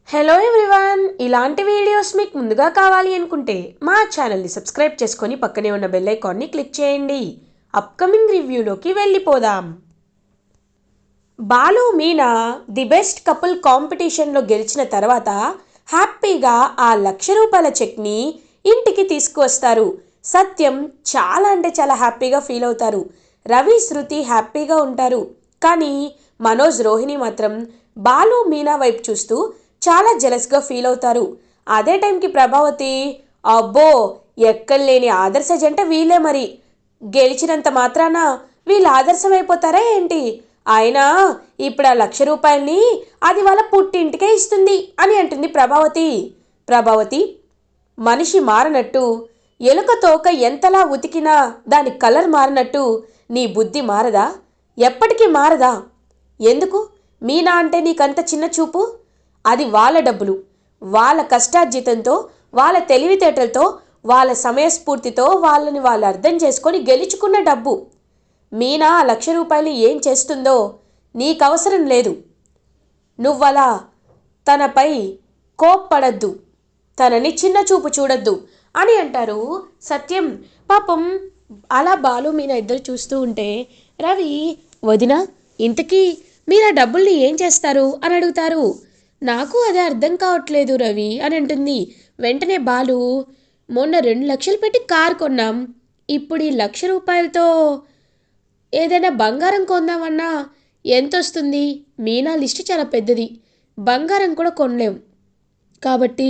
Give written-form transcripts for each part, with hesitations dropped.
Hello everyone, ఇలాంటి videos మీకు ముందుగా కావాలి అనుకుంటే మా ఛానల్ని సబ్స్క్రైబ్ చేసుకొని పక్కనే ఉన్న బెల్ ఐకాన్ని క్లిక్ చేయండి. అప్కమింగ్ రివ్యూలోకి వెళ్ళిపోదాం. Balu Meena the best couple కాంపిటీషన్లో గెలిచిన తర్వాత హ్యాపీగా ఆ ₹1,00,000 చెక్ని ఇంటికి తీసుకువస్తారు. సత్యం చాలా అంటే చాలా హ్యాపీగా ఫీల్ అవుతారు. రవి శృతి హ్యాపీగా ఉంటారు. కానీ మనోజ్ రోహిణి మాత్రం బాలు మీనా వైపు చూస్తూ చాలా జెలస్గా ఫీల్ అవుతారు. అదే టైంకి ప్రభావతి, అబ్బో ఎక్కడలేని ఆదర్శ జంట వీళ్ళే, మరి గెలిచినంత మాత్రాన వీళ్ళు ఆదర్శమైపోతారా ఏంటి? అయినా ఇప్పుడు ఆ ₹1,00,000 అది వాళ్ళ పుట్టింటికే ఇస్తుంది అని అంటుంది ప్రభావతి. ప్రభావతి, మనిషి మారనట్టు ఎలుక తోక ఎంతలా ఉతికినా దాని కలర్ మారినట్టు నీ బుద్ధి మారదా? ఎప్పటికీ మారదా? ఎందుకు మీనా అంటే నీకంత చిన్న చూపు? అది వాళ్ళ డబ్బులు, వాళ్ళ కష్టార్జితంతో, వాళ్ళ తెలివితేటలతో, వాళ్ళ సమయస్ఫూర్తితో వాళ్ళని వాళ్ళు అర్థం చేసుకొని గెలుచుకున్న డబ్బు. మీనా ఆ ₹1,00,000 ఏం చేస్తుందో నీకవసరం లేదు. నువ్వలా తనపై కోప్పడద్దు, తనని చిన్న చూపు చూడొద్దు అని అంటారు సత్యం. పాపం అలా బాలు మీనా ఇద్దరు చూస్తూ ఉంటే రవి, వదిన ఇంతకీ మీరు ఆ డబ్బుల్ని ఏం చేస్తారు అని అడుగుతారు. నాకు అదే అర్థం కావట్లేదు రవి అని అంటుంది. వెంటనే బాలు, మొన్న 2,00,000 పెట్టి కారు కొన్నాం, ఇప్పుడు ఈ ₹1,00,000తో ఏదైనా బంగారం కొందామన్నా ఎంత వస్తుంది? మీనా లిస్ట్ చాలా పెద్దది, బంగారం కూడా కొనలేం కాబట్టి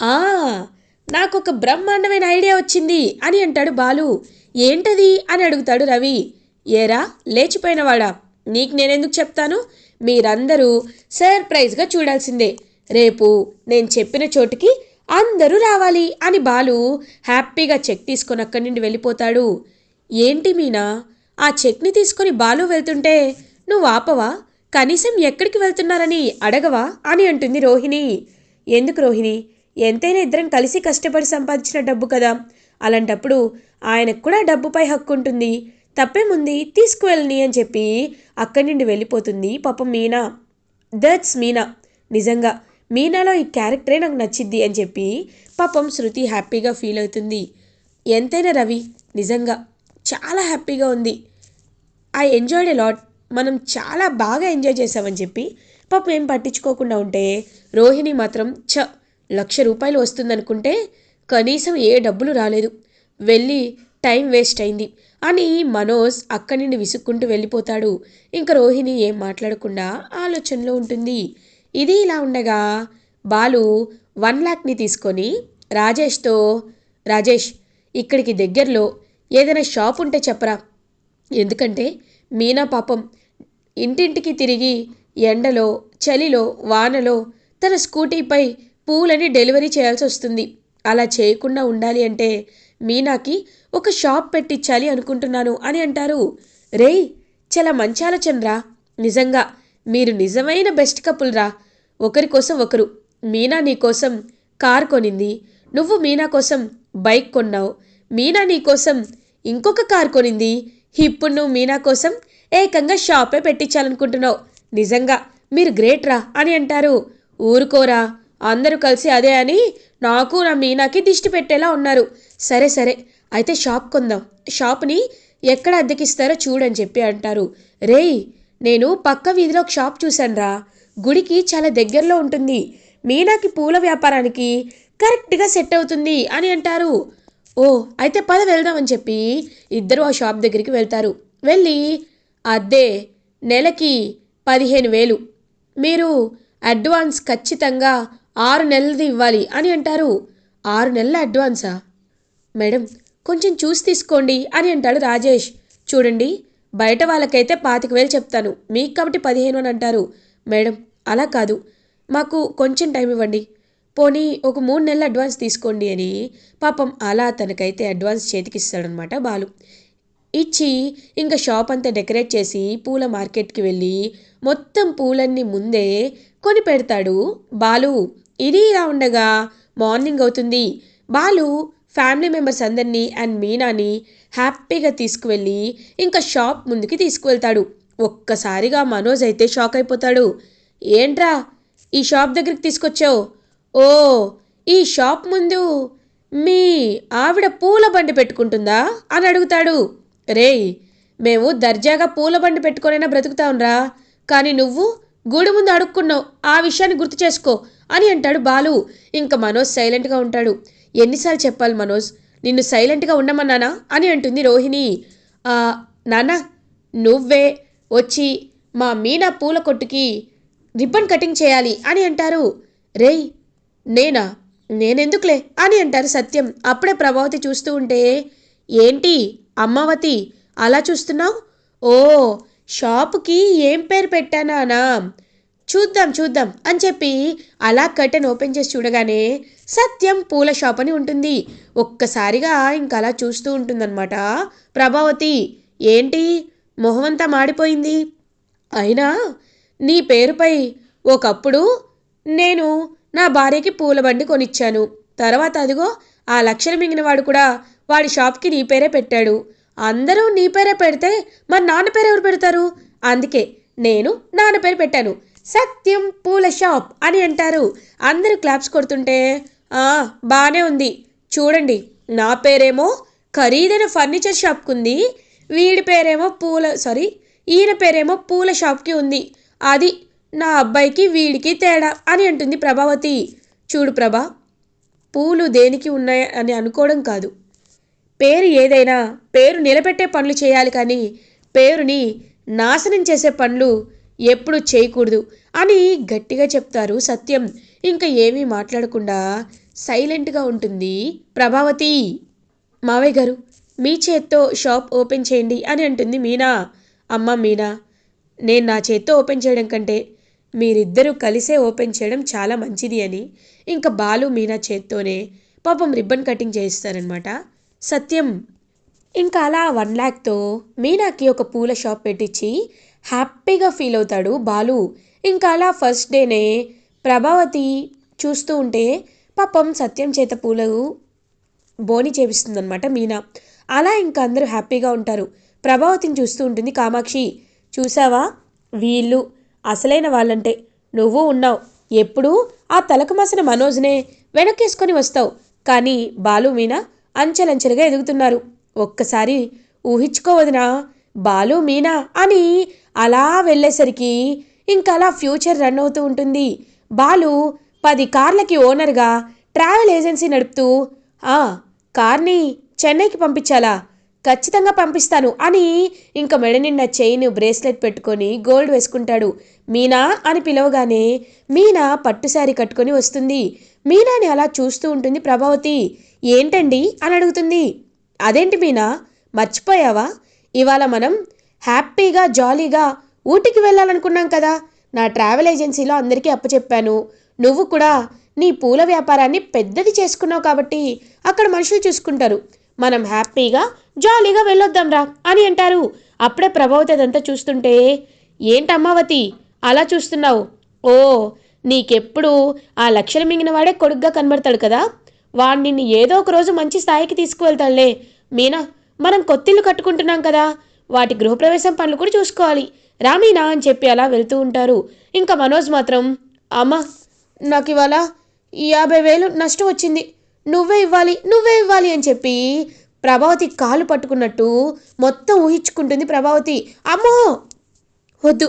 ఆ నాకు ఒక బ్రహ్మాండమైన ఐడియా వచ్చింది అని అంటాడు బాలు. ఏంటది అని అడుగుతాడు రవి. ఏరా లేచిపోయినవాడా, నీకు నేనెందుకు చెప్తాను, మీరందరూ సర్ప్రైజ్గా చూడాల్సిందే. రేపు నేను చెప్పిన చోటుకి అందరూ రావాలి అని బాలు హ్యాపీగా చెక్ తీసుకొని అక్కడి నుండి వెళ్ళిపోతాడు. ఏంటి మీనా, ఆ చెక్ని తీసుకొని బాలు వెళ్తుంటే నువ్వు ఆపవా? కనీసం ఎక్కడికి వెళ్తున్నారని అడగవా అని అంటుంది రోహిణి. ఎందుకు రోహిణి, ఎంతైనా ఇద్దరం కలిసి కష్టపడి సంపాదించిన డబ్బు కదా, అలాంటప్పుడు ఆయనకు కూడా డబ్బుపై హక్కు ఉంటుంది, తప్పేముంది, తీసుకువెళ్ళని అని చెప్పి అక్కడి నుండి వెళ్ళిపోతుంది పాపం మీనా. దట్స్ మీనా, నిజంగా మీనాలో ఈ క్యారెక్టరే నాకు నచ్చిద్ది అని చెప్పి పాపం శృతి హ్యాపీగా ఫీల్ అవుతుంది. ఎంతైనా రవి నిజంగా చాలా హ్యాపీగా ఉంది, ఐ ఎంజాయ్డ్ ఎ లాట్, మనం చాలా బాగా ఎంజాయ్ చేసామని చెప్పి పాపం ఏం పట్టించుకోకుండా ఉంటే రోహిణి మాత్రం ₹1,00,000 వస్తుందనుకుంటే కనీసం ఏ డబ్బులు రాలేదు, వెళ్ళి టైం వేస్ట్ అయింది అని మనోజ్ అక్కడి నుండి విసుక్కుంటూ వెళ్ళిపోతాడు. ఇంకా రోహిణి ఏం మాట్లాడకుండా ఆలోచనలో ఉంటుంది. ఇది ఇలా ఉండగా బాలు 1,00,000ని తీసుకొని రాజేష్తో, రాజేష్ ఇక్కడికి దగ్గరలో ఏదైనా షాప్ ఉంటే చెప్పరా, ఎందుకంటే మీనా పాపం ఇంటింటికి తిరిగి ఎండలో చలిలో వానలో తన స్కూటీపై పూలని డెలివరీ చేయాల్సి వస్తుంది. అలా చేయకుండా ఉండాలి అంటే మీనాకి ఒక షాప్ పెట్టించాలి అనుకుంటున్నాను అని అంటారు. రేయ్ చాలా మంచి ఆలోచన రా, నిజంగా మీరు నిజమైన బెస్ట్ కపుల్ రా, ఒకరి కోసం ఒకరు. మీనా నీ కోసం కార్ కొనింది, నువ్వు మీనా కోసం బైక్ కొన్నావు, మీనా నీ కోసం ఇంకొక కార్ కొనింది, ఇప్పుడు నువ్వు మీనా కోసం ఏకంగా షాపే పెట్టించాలనుకుంటున్నావు. నిజంగా మీరు గ్రేట్ రా అని అంటారు. ఊరుకోరా, అందరూ కలిసి అదే అని నాకు నా మీనాకి దిష్టి పెట్టేలా ఉన్నారు. సరే సరే అయితే షాప్ కొందాం, షాప్ని ఎక్కడ అద్దెకిస్తారో చూడని చెప్పి అంటారు. రేయ్ నేను పక్క వీధిలో ఒక షాప్ చూశానురా, గుడికి చాలా దగ్గరలో ఉంటుంది, మీనాకి పూల వ్యాపారానికి కరెక్ట్గా సెట్ అవుతుంది అని అంటారు. ఓ అయితే పద వెళ్దామని చెప్పి ఇద్దరు ఆ షాప్ దగ్గరికి వెళ్తారు. వెళ్ళి అద్దె నెలకి 15,000, మీరు అడ్వాన్స్ ఖచ్చితంగా 6 నెలలది ఇవ్వాలి అని అంటారు. 6 నెలల అడ్వాన్సా మేడం, కొంచెం చూసి తీసుకోండి అని అంటాడు రాజేష్. చూడండి బయట వాళ్ళకైతే 25,000 చెప్తాను, మీకు కాబట్టి 15 అని అంటారు. మేడం అలా కాదు, మాకు కొంచెం టైం ఇవ్వండి, పోనీ ఒక 3 నెలల అడ్వాన్స్ తీసుకోండి అని పాపం అలా తనకైతే అడ్వాన్స్ చేతికిస్తాడనమాట బాలు. ఇచ్చి ఇంకా షాప్ అంతా డెకరేట్ చేసి పూల మార్కెట్కి వెళ్ళి మొత్తం పూలన్నీ ముందే కొని పెడతాడు బాలు. ఇది ఇలా ఉండగా మార్నింగ్ అవుతుంది. బాలు ఫ్యామిలీ మెంబర్స్ అందరినీ అండ్ మీనాని హ్యాపీగా తీసుకువెళ్ళి ఇంకా షాప్ ముందుకి తీసుకువెళ్తాడు. ఒక్కసారిగా మనోజ్ అయితే షాక్ అయిపోతాడు. ఏంట్రా ఈ షాప్ దగ్గరికి తీసుకొచ్చావు? ఓ, ఈ షాప్ ముందు మీ ఆవిడ పూల బండి పెట్టుకుంటుందా అని అడుగుతాడు. రేయ్, మేము దర్జాగా పూల బండి పెట్టుకొనైనా బ్రతుకుతాంరా, కానీ నువ్వు గుడి ముందు అడుక్కున్నావు, ఆ విషయాన్ని గుర్తు చేసుకో అని అంటాడు బాలు. ఇంకా మనోజ్ సైలెంట్గా ఉంటాడు. ఎన్నిసార్లు చెప్పాలి మనోజ్, నిన్ను సైలెంట్గా ఉండమన్నానా అని అంటుంది రోహిణి. నాన్న, నువ్వే వచ్చి మా మీనా పూల కొట్టుకి రిబ్బన్ కటింగ్ చేయాలి అని అంటారు. రేయ్, నేనా? నేనెందుకులే అని అంటారు సత్యం. అప్పుడే ప్రభావతి చూస్తూ ఉంటే, ఏంటి అమ్మావతి అలా చూస్తున్నావు? ఓ, షాపుకి ఏం పేరు పెట్టానా? చూద్దాం చూద్దాం అని చెప్పి అలా కర్టెన్ ఓపెన్ చేసి చూడగానే సత్యం పూల షాప్ అని ఉంటుంది. ఒక్కసారిగా ఇంకా అలా చూస్తూ ఉంటుందన్నమాట ప్రభావతి. ఏంటి మొహమంతా మాడిపోయింది? అయినా నీ పేరుపై ఒకప్పుడు నేను నా భార్యకి పూల బండి కొనిచ్చాను. తర్వాత అదిగో ఆ లక్షలు మింగిన వాడు కూడా వాడి షాప్కి నీ పేరే పెట్టాడు. అందరూ నీ పేరే పెడితే మరి నాన్న పేరు ఎవరు పెడతారు? అందుకే నేను నాన్న పేరు పెట్టాను, సత్యం పూల షాప్ అని అంటారు. అందరూ క్లాప్స్ కొడుతుంటే బాగానే ఉంది, చూడండి నా పేరేమో ఖరీదైన ఫర్నిచర్ షాప్కి ఉంది, వీడి పేరేమో ఈయన పేరేమో పూల షాప్కి ఉంది. అది నా అబ్బాయికి వీడికి తేడా అని అంటుంది ప్రభావతి. చూడు ప్రభా, పూలు దేనికి ఉన్నాయి అని అనుకోవడం కాదు, పేరు ఏదైనా పేరు నిలబెట్టే పనులు చేయాలి, కానీ పేరుని నాశనం చేసే పనులు ఎప్పుడు చేయకూడదు అని గట్టిగా చెప్తారు సత్యం. ఇంకా ఏమీ మాట్లాడకుండా సైలెంట్గా ఉంటుంది ప్రభావతి. మావయ్య గారు, మీ చేత్తో షాప్ ఓపెన్ చేయండి అని అంటుంది మీనా. అమ్మ మీనా, నేను నా చేత్తో ఓపెన్ చేయడం కంటే మీరిద్దరూ కలిసే ఓపెన్ చేయడం చాలా మంచిది అని ఇంకా బాలు మీనా చేత్తోనే పాపం రిబ్బన్ కటింగ్ చేయిస్తారనమాట సత్యం. ఇంకా అలా 1 lakతో మీనాకి ఒక పూల షాప్ పెట్టించి హ్యాపీగా ఫీల్ అవుతాడు బాలు. ఇంకా అలా ఫస్ట్ డేనే ప్రభావతి చూస్తూ ఉంటే పాపం సత్యం చేత పూలు బోని చేపిస్తుందనమాట మీనా. అలా ఇంకా అందరూ హ్యాపీగా ఉంటారు. ప్రభావతిని చూస్తూ ఉంటుంది కామాక్షి. చూసావా, వీళ్ళు అసలైన వాళ్ళంటే నువ్వు ఉన్నావు. ఎప్పుడూ ఆ తలకు మాసిన మనోజ్నే వెనక్కేసుకొని వస్తావు, కానీ బాలు మీనా అంచెలంచెలుగా ఎదుగుతున్నారు. ఒక్కసారి ఊహించుకోవదినా, బాలు మీనా అని అలా వెళ్ళేసరికి ఇంకా అలా ఫ్యూచర్ రన్ అవుతూ ఉంటుంది. బాలు 10 కార్లకి ఓనర్గా ట్రావెల్ ఏజెన్సీ నడుపుతూ కార్ని చెన్నైకి పంపించాలా? ఖచ్చితంగా పంపిస్తాను అని ఇంకా మెడ నిండా చైన్ బ్రేస్లెట్ పెట్టుకొని గోల్డ్ వేసుకుంటాడు. మీనా అని పిలవగానే మీనా పట్టుశారీ కట్టుకొని వస్తుంది. మీనాని అలా చూస్తూ ఉంటుంది ప్రభావతి. ఏంటండి అని అడుగుతుంది. అదేంటి మీనా, మర్చిపోయావా? ఇవాళ మనం హ్యాపీగా జాలీగా ఊటీకి వెళ్ళాలనుకున్నాం కదా. నా ట్రావెల్ ఏజెన్సీలో అందరికీ అప్పచెప్పాను. నువ్వు కూడా నీ పూల వ్యాపారాన్ని పెద్దది చేసుకున్నావు కాబట్టి అక్కడ మనుషులు చూసుకుంటారు. మనం హ్యాపీగా జాలీగా వెళ్ళొద్దాంరా అని అంటారు. అప్పుడే ప్రభావతి అదంతా చూస్తుంటే, ఏంటమ్మావతి అలా చూస్తున్నావు? ఓ, నీకెప్పుడు ఆ లక్షలు మింగిన వాడే కొడుగ్గా కనబడతాడు కదా, వాడు నిన్ను ఏదో ఒక రోజు మంచి స్థాయికి తీసుకువెళ్తాడులే. మీనా, మనం కొత్తిల్లు కట్టుకుంటున్నాం కదా, వాటి గృహప్రవేశం పనులు కూడా చూసుకోవాలి, రా మీనా అని చెప్పి అలా వెళ్తూ ఉంటారు. ఇంకా మనోజ్ మాత్రం, అమ్మ నాకు ఇవాళ 50,000 నష్టం వచ్చింది, నువ్వే ఇవ్వాలి అని చెప్పి ప్రభావతి కాలు పట్టుకున్నట్టు మొత్తం ఊహించుకుంటుంది ప్రభావతి. అమ్మో, వద్దు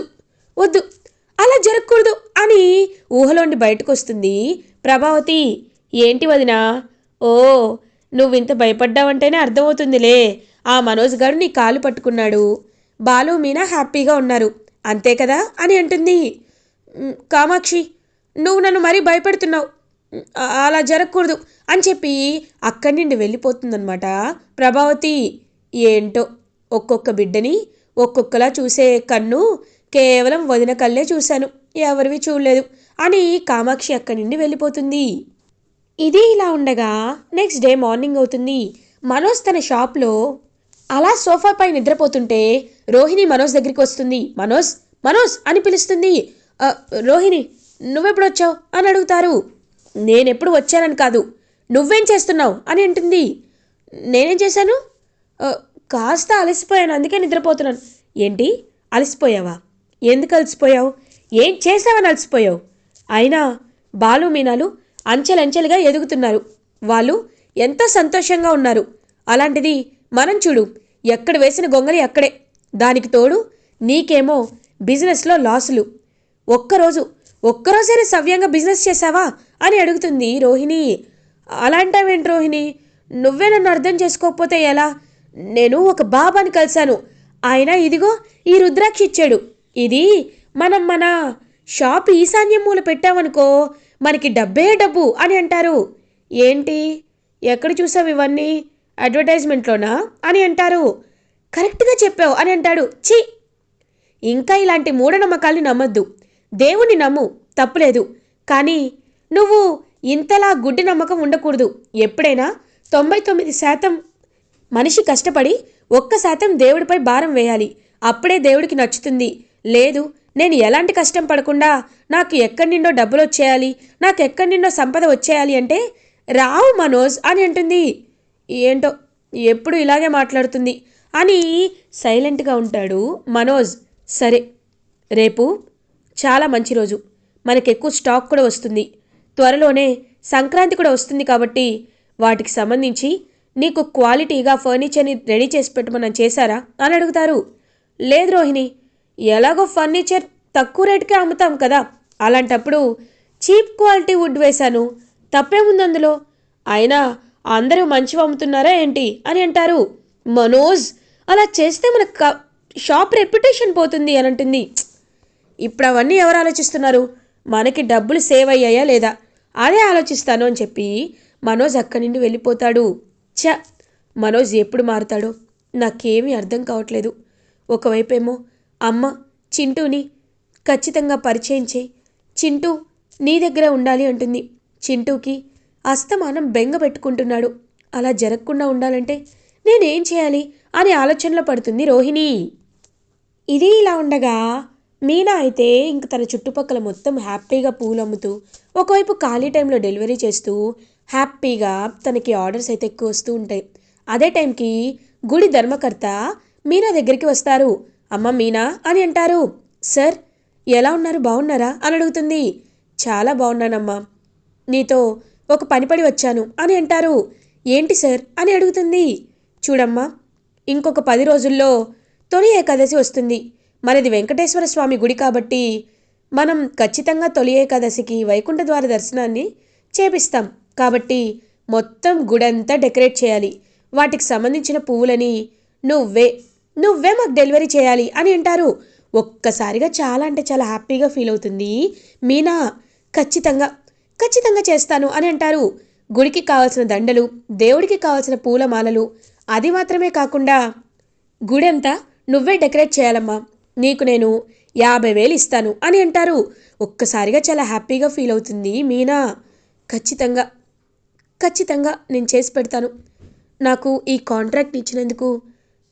వద్దు, అలా జరగకూడదు అని ఊహలోండి బయటకు వస్తుంది ప్రభావతి. ఏంటి వదినా? ఓ, నువ్వింత భయపడ్డావంటేనే అర్థమవుతుందిలే. ఆ మనోజ్ గారు నీ కాలు పట్టుకున్నాడు, బాలు మీనా హ్యాపీగా ఉన్నారు, అంతే కదా అని అంటుంది. కామాక్షి, నువ్వు నన్ను మరీ భయపెడుతున్నావు, అలా జరగకూడదు అని చెప్పి అక్కడి నుండి వెళ్ళిపోతుందన్నమాట ప్రభావతి. ఏంటో ఒక్కొక్క బిడ్డని ఒక్కొక్కలా చూసే కన్ను కేవలం వదిన కళ్ళే చూశాను, ఎవరివి చూడలేదు అని కామాక్షి అక్కడి నుండి వెళ్ళిపోతుంది. ఇది ఇలా ఉండగా నెక్స్ట్ డే మార్నింగ్ అవుతుంది. మనోజ్ తన షాప్లో అలా సోఫాపై నిద్రపోతుంటే రోహిణి మనోజ్ దగ్గరికి వస్తుంది. మనోజ్ మనోజ్ అని పిలుస్తుంది. రోహిణి, నువ్వెప్పుడు వచ్చావు అని అడుగుతారు. నేనెప్పుడు వచ్చానని కాదు, నువ్వేం చేస్తున్నావు అని అంటుంది. నేనేం చేశాను? కాస్త అలసిపోయాను, అందుకే నిద్రపోతున్నాను. ఏంటి, అలసిపోయావా? ఎందుకు అలసిపోయావు? ఏం చేసావని అలసిపోయావు? అయినా బాలు మీనాలు అంచెలంచెలుగా ఎదుగుతున్నారు. వాళ్ళు ఎంతో సంతోషంగా ఉన్నారు. అలాంటిది మనం చూడు, ఎక్కడ వేసిన గొంగలి అక్కడే. దానికి తోడు నీకేమో బిజినెస్లో లాసులు. ఒక్కరోజైనా సవ్యంగా బిజినెస్ చేశావా అని అడుగుతుంది రోహిణి. అలాంటావేంటి రోహిణి, నువ్వే నన్ను అర్థం చేసుకోకపోతే ఎలా? నేను ఒక బాబాని కలిశాను. ఆయన ఇదిగో ఈ రుద్రాక్ష ఇచ్చాడు. ఇది మన షాప్ ఈశాన్యం మూల పెట్టామనుకో మనకి డబ్బే డబ్బు అని అంటారు. ఏంటి, ఎక్కడ చూసావు ఇవన్నీ? అడ్వర్టైజ్మెంట్లోనా అని అంటారు. కరెక్ట్గా చెప్పావు అని అంటాడు. ఛీ, ఇంకా ఇలాంటి మూఢనమ్మకాల్ని నమ్మద్దు. దేవుణ్ణి నమ్ము, తప్పులేదు. కానీ నువ్వు ఇంతలా గుడ్డి నమ్మకం ఉండకూడదు. ఎప్పుడైనా 99% మనిషి కష్టపడి 1% దేవుడిపై భారం వేయాలి. అప్పుడే దేవుడికి నచ్చుతుంది. లేదు, నేను ఎలాంటి కష్టం పడకుండా నాకు ఎక్కడి నుండో డబ్బులు వచ్చేయాలి, నాకు ఎక్కడి నుండో సంపద వచ్చేయాలి అంటే రావు మనోజ్ అని అంటుంది. ఏంటో ఎప్పుడు ఇలాగే మాట్లాడుతుంది అని సైలెంట్గా ఉంటాడు మనోజ్. సరే, రేపు చాలా మంచి రోజు, మనకెక్కువ స్టాక్ కూడా వస్తుంది. త్వరలోనే సంక్రాంతి కూడా వస్తుంది కాబట్టి వాటికి సంబంధించి నీకు క్వాలిటీగా ఫర్నిచర్ని రెడీ చేసి పెట్టమని చేశారా అని అడుగుతారు. లేదు రోహిణి, ఎలాగో ఫర్నిచర్ తక్కువ రేటుకే అమ్ముతాం కదా, అలాంటప్పుడు చీప్ క్వాలిటీ వుడ్ వేశాను, తప్పేముంది అందులో? అయినా అందరూ మంచివి అమ్ముతున్నారా ఏంటి అని అంటారు. మనోజ్, అలా చేస్తే మన షాప్ రెప్యుటేషన్ పోతుంది అని అంటుంది. ఇప్పుడు అవన్నీ ఎవరు ఆలోచిస్తున్నారు? మనకి డబ్బులు సేవ్ అయ్యాయా లేదా అదే ఆలోచిస్తాను అని చెప్పి మనోజ్ అక్కడి నుండి వెళ్ళిపోతాడు. మనోజ్ ఎప్పుడు మారుతాడో నాకేమీ అర్థం కావట్లేదు. ఒకవైపేమో అమ్మ చింటూని ఖచ్చితంగా పరిచయం చేయి, చింటూ నీ దగ్గర ఉండాలి అంటుంది. చింటూకి అస్తమానం బెంగ పెట్టుకుంటున్నాడు. అలా జరగకుండా ఉండాలంటే నేనేం చేయాలి అనే ఆలోచనలో పడుతుంది రోహిణి. ఇది ఇలా ఉండగా మీనా అయితే ఇంక తన చుట్టుపక్కల మొత్తం హ్యాపీగా పూలు అమ్ముతూ, ఒకవైపు ఖాళీ టైంలో డెలివరీ చేస్తూ హ్యాపీగా తనకి ఆర్డర్స్ అయితే ఎక్కువ వస్తూ ఉంటాయి. అదే టైంకి గుడి ధర్మకర్త మీనా దగ్గరికి వస్తారు. అమ్మ మీనా అని అంటారు. సార్, ఎలా ఉన్నారు, బాగున్నారా అని అడుగుతుంది. చాలా బాగున్నానమ్మా, నీతో ఒక పనిపడి వచ్చాను అని అంటారు. ఏంటి సార్ అని అడుగుతుంది. చూడమ్మా, ఇంకొక 10 రోజుల్లో తొలి ఏకాదశి వస్తుంది. మనది వెంకటేశ్వర స్వామి గుడి కాబట్టి మనం ఖచ్చితంగా తొలి ఏకాదశికి వైకుంఠ ద్వార దర్శనాన్ని చేపిస్తాం. కాబట్టి మొత్తం గుడంతా డెకరేట్ చేయాలి. వాటికి సంబంధించిన పువ్వులని నువ్వే మాకు డెలివరీ చేయాలి అని అంటారు. ఒక్కసారిగా చాలా అంటే చాలా హ్యాపీగా ఫీల్ అవుతుంది మీనా. ఖచ్చితంగా చేస్తాను అని అంటారు. గుడికి కావాల్సిన దండలు, దేవుడికి కావాల్సిన పూలమాలలు, అది మాత్రమే కాకుండా గుడంతా నువ్వే డెకరేట్ చేయాలమ్మా, నీకు నేను 50,000 ఇస్తాను అని అంటారు. ఒక్కసారిగా చాలా హ్యాపీగా ఫీల్ అవుతుంది మీనా. ఖచ్చితంగా నేను చేసి పెడతాను, నాకు ఈ కాంట్రాక్ట్ ఇచ్చినందుకు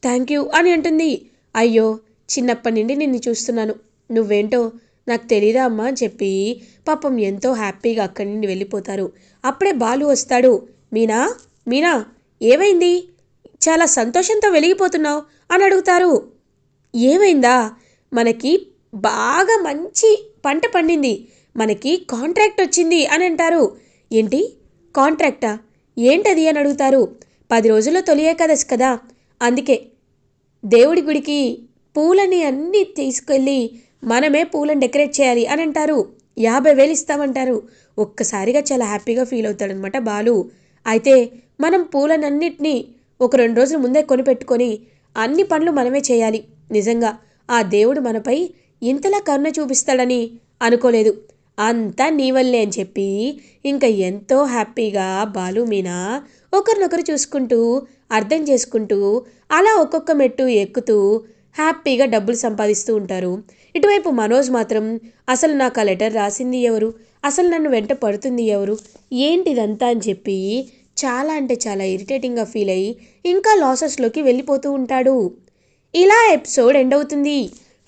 థ్యాంక్ యూ అని అంటుంది. అయ్యో, చిన్నప్పటి నుండి నిన్ను చూస్తున్నాను, నువ్వేంటో నాకు తెలీదా అమ్మా అని చెప్పి పాపం ఎంతో హ్యాపీగా అక్కడి నుండి వెళ్ళిపోతారు. అప్పుడే బాలు వస్తాడు. మీనా ఏమైంది, చాలా సంతోషంతో వెలిగిపోతున్నావు అని అడుగుతారు. ఏమైందా, మనకి బాగా మంచి పంట పండింది, మనకి కాంట్రాక్ట్ వచ్చింది అని అంటారు. ఏంటి కాంట్రాక్టా, ఏంటది అని అడుగుతారు. 10 రోజుల్లో తొలి ఏకాదశి కదా, అందుకే దేవుడి గుడికి పూలని అన్నీ తీసుకెళ్ళి మనమే పూలను డెకరేట్ చేయాలి అని అంటారు. 50,000 ఇస్తామంటారు. ఒక్కసారిగా చాలా హ్యాపీగా ఫీల్ అవుతాడనమాట బాలు. అయితే మనం పూలనన్నిటినీ ఒక 2 రోజుల ముందే కొనిపెట్టుకొని అన్ని పనులు మనమే చేయాలి. నిజంగా ఆ దేవుడు మనపై ఇంతలా కరుణ చూపిస్తాడని అనుకోలేదు, అంతా నీ వల్లే అని చెప్పి ఇంకా ఎంతో హ్యాపీగా బాలు మీనా ఒకరినొకరు చూసుకుంటూ అర్థం చేసుకుంటూ అలా ఒక్కొక్క మెట్టు ఎక్కుతూ హ్యాపీగా డబ్బులు సంపాదిస్తూ ఉంటారు. ఇటువైపు మనోజ్ మాత్రం అసలు నాకు ఆ లెటర్ రాసింది ఎవరు, అసలు నన్ను వెంట పడుతుంది ఎవరు, ఏంటిదంతా అని చెప్పి చాలా అంటే చాలా ఇరిటేటింగ్గా ఫీల్ అయ్యి ఇంకా లాసెస్లోకి వెళ్ళిపోతూ ఉంటాడు. ఇలా ఎపిసోడ్ ఎండ్ అవుతుంది.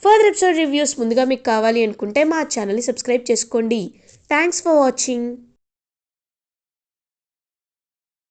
ఫర్దర్ ఎపిసోడ్ రివ్యూస్ ముందుగా మీకు కావాలి అనుకుంటే మా ఛానల్ని సబ్స్క్రైబ్ చేసుకోండి. Thanks for watching.